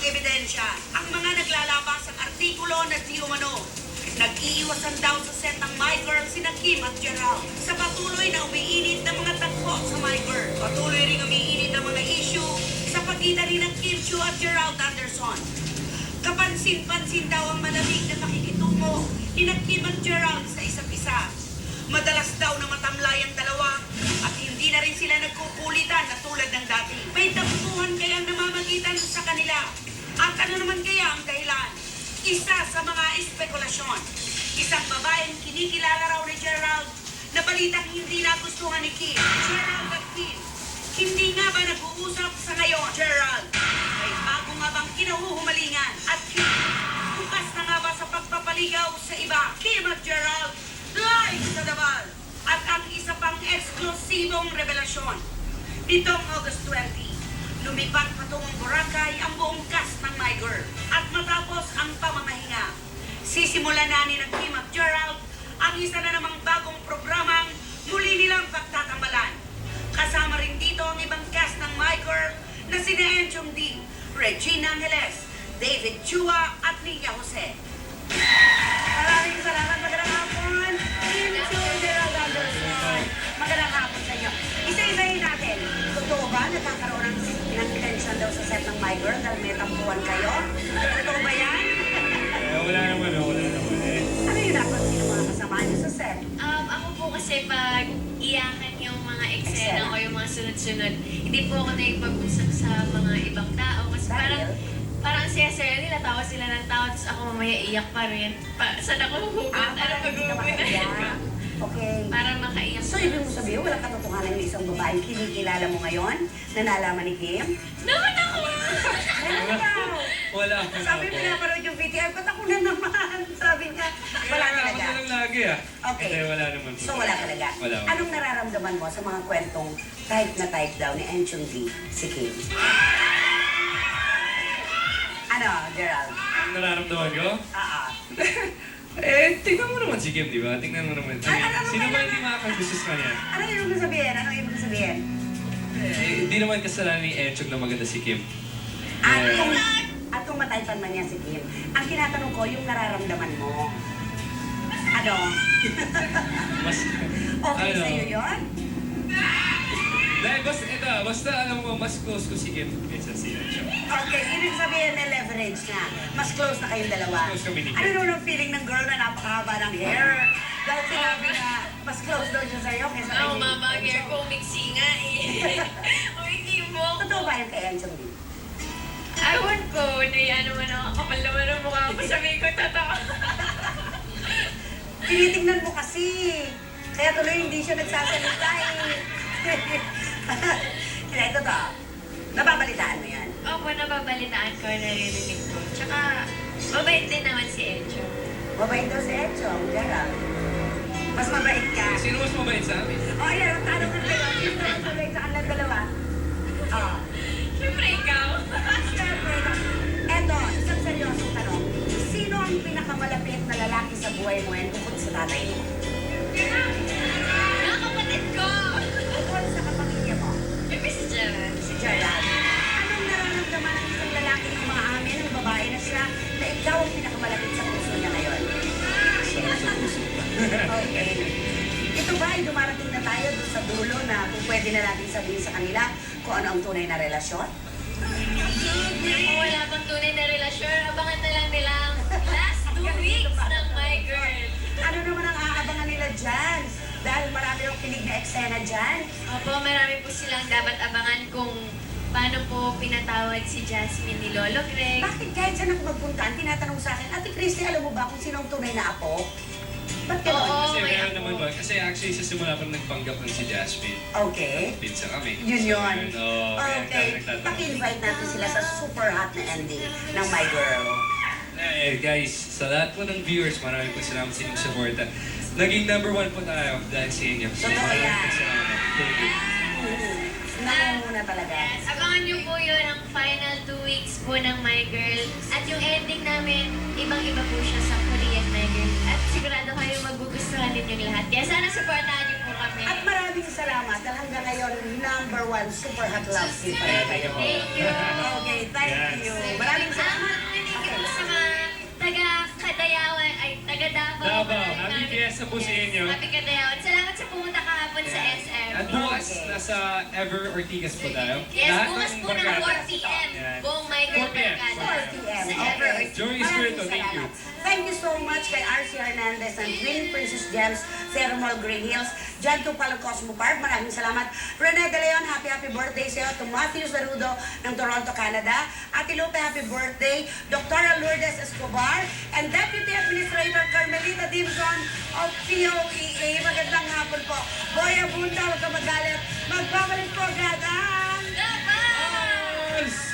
ebidensya ang mga naglalabas ang artikulo na di umano. Nag-iiwasan daw sa set ng My Girl sina Kim at Gerald sa patuloy na umiinit na mga tagpo sa My Girl. Patuloy ring umiinit ang mga issue sa pagitan ni Kim Chiu at Gerald Anderson. Kapansin-pansin daw ang malamig na pakikitungo ni Kim at Gerald sa isa't isa. Madalas daw na matamlay ang dalawa at hindi na rin sila nagkukulitan na tulad ng dati. May tampuhan kayang namamagitan sa kanila. At ano naman kaya ang dahilan? Isa sa mga espekulasyon. Isang babaeng kinikilala raw ni Gerald na balitang hindi nagustuhan ni Kim. Gerald at Kim. Hindi nga ba nag-uusap sa ngayon? Gerald, may bago nga bang kinahuhumalingan? At Kim, bukas na nga ba sa pagpapaligaw sa iba? Kim at Gerald, live sa Dabal. At ang isa pang eksklusibong revelasyon. Nitong August 20, lumipat patungong Boracay ang buong cast ng My Girl. At matapos ang pamamahinga, sisimulan na ni Kim at Gerald ang isa na namang bagong programang muli nilang pagtatambalan. Kasama rin dito ang ibang cast ng My Girl na sina Enchong D, Regina Angeles, David Chua at Nia Jose. Maraming salamat. Magandang hapon. Kim Chiu, Gerald Anderson. Magandang hapon sa inyo. Isa-isahin natin. Totoo ba nagkakaroon ng tension daw sa set ng My Girl dahil may tampuan kayo? Totoo ba yan? Wala naman eh. Ano yung napansin ng mga kasama niyo sa set? Ako po kasi pag iyakan yung mga eksena o yung mga sunod-sunod, hindi po ako naipag-usap sa mga ibang tao. Kasi parang siya-sir nila, tawa sila ng tawa, tapos ako mamaya iyak pa rin. Saan ako huhugot? Ano pag-hugutan ko? Okay. Para makaiyak. So, ibig mo sabihin, walang katotohanan yung isang babaeng kinikilala mo ngayon na nalaman ni Kim? Naman ako! Meron daw. Wala. Sabi mo na parang yung VTR, ba't ako na naman? Sabi niya, wala talaga. Ako na lang lagi Okay. Hindi, wala naman po. So, wala talaga. Wala. Anong nararamdaman mo sa mga kwentong type na type daw ni Enchong D, si Kim? Ano, Gerald? Ang nararamdaman ko? Oo. Tingnan mo naman si Kim, di ba? Tingnan mo naman. Sino ba hindi makakagusto sa kanya? Ano ibig sabihin? Ano ibig sabihin? Hindi naman kasalanan ni Enchong na maganda si Kim. At kung mataypan man niya si Kim, ang tinatanong ko, yung nararamdaman mo, ano? Mas... Okay sa'yo yun? Basta alam mo, mas close ko si Kim kaysa si Enchong. Okay, ibig sabihin na leverage na. Mas close na kayong dalawa. Mas close kami ni Kim. Ano naman ang feeling ng girl na napakahaba ng hair? Dahil sinabi na mas close daw siya sa'yo kaysa kay Oo, mama, ang hair ko umiksi nga eh. Umiksi mo. Totoo ba yung kay Enchong din? Ewan ko, naiyan naman ako, kapal naman ang mukha ko, sabihin ko totoo. Tinitingnan mo kasi. Kaya tuloy hindi siya nagsasalita eh. Kaya ito to. Nababalitaan mo yan. Opo, nababalitaan ko, naririnig ko. Tsaka, mabait din naman si Encho. Mabait daw si Enchong, Gerald. Mas mabait ka. Sino mas mabait sa amin? O, ayan, ang tanong na kayo. Sino mas mabait sa kanilang dalawa? Oo. Siyempre ikaw. Siyempre, eto, isang seryosong tanong. Sino ang pinakamalapit na lalaki sa buhay mo yan bukod sa tatay mo? Mga kapatid ko! Bukod sa kapamilya mo? Siyempre si Gerald. Si Gerald. Anong nararamdaman ng isang lalaki ng mga amin ng babae na siya na ikaw ang pinakamalapit sa puso niya ngayon? Sarap sa puso. Okay. Ito ba ay dumarating na tayo doon sa dulo na kung pwede na natin sabihin sa kanila kung ano ang tunay na relasyon? Kung wala pang tunay na relasyon, abangan na lang nila ang last 2 weeks ng My Girl. Ano naman ang aabangan nila dyan? Dahil marami yung kinig na eksena dyan. Opo, marami po silang dapat abangan kung paano po pinatawad si Jasmine ni Lolo Greg. Bakit kahit saan ako magpunta, ang tinatanong sa akin, Ate Christy, alam mo ba kung sino ang tunay na apo? Ba't gano'n? Oo. Kasi may meron ako. naman ba? Kasi actually sa simula pa nagpanggap ng si Jasmine. Okay. Pizza kami. Yun yun. Oo, kaya Okay. nagtatanong. Paki-invite natin sila sa super hot na ending ng My Girl. Guys, sa lahat po ng viewers, maraming po salamat sa inyong suporta. Naging #1 po tayo dahil sa inyo. So, Totoo maraming yan. po salamat. Thank you. Nangunguna talaga. Yes, abangan niyo po yun ang final 2 weeks po ng My Girl. At yung ending namin, ibang-iba po siya sa Korean My Girl. At sigurado kayo magugustuhan din yung lahat. Kaya sana supportahan niyo po kami. At maraming salamat dahil hanggang ngayon, #1 super hot love team pa rin kayo. Thank you. Okay, thank you. Maraming salamat. Davao. Davao. Happy Fiesta po sa inyo. Happy Kadayawan. Salamat sa pumunta kahapon sa SM. At bukas, nasa Ever Ortigas po tayo. Yes, Lahat bukas po ng barkada. 4 p.m. Yan. Buong Michael 4 p.m. Barkada. 4 p.m. Sa Ever Okay. Joey Maraming Espiritu, thank you. salamat. Thank you so much kay RC Hernandez and Twin Princess Gems, Sarah Mall Green Hills, John Tupalo Cosmo Park. Maraming salamat. Rene De Leon, happy birthday sa iyo. To Matthew Sarudo ng Toronto, Canada. Ate Lupe, happy birthday. Dr. Lourdes Escobar and Deputy Administrator Carmelita Dimson of POEA. Magandang hapon po. Boy Abunda, huwag ka magalit. Magbabalik po agad ang Davao! Yes!